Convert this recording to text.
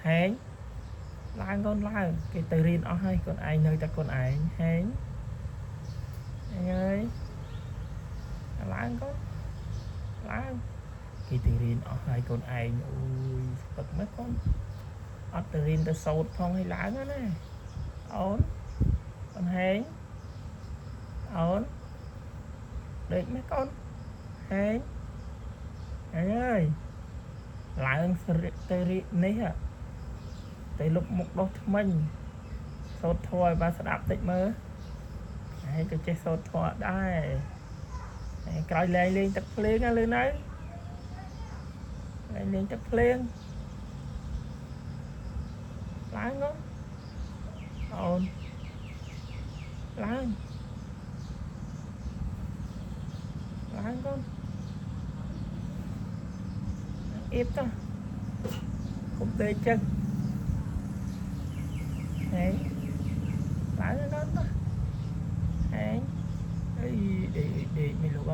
hẹn lang con lang cái từ riêng ở hay còn ai nơi ta còn ai hẹn anh ơi lang con lang cái từ riêng ở hai con ai ui bật mấy con từ riêng ta sâu phong hay lang đó nè ổn con hẹn ổn được mấy con hẹn anh ơi lại từ riêng này à từ lúc một đốt mình sốt thôi ba sẽ đạp tích mơ hãy cho chơi sốt thôi đây coi lên lên tập liên á lên đấy lên tập liên láng đó ồn láng con ít đó không tê chân đấy láng nó đó đấy để mình lục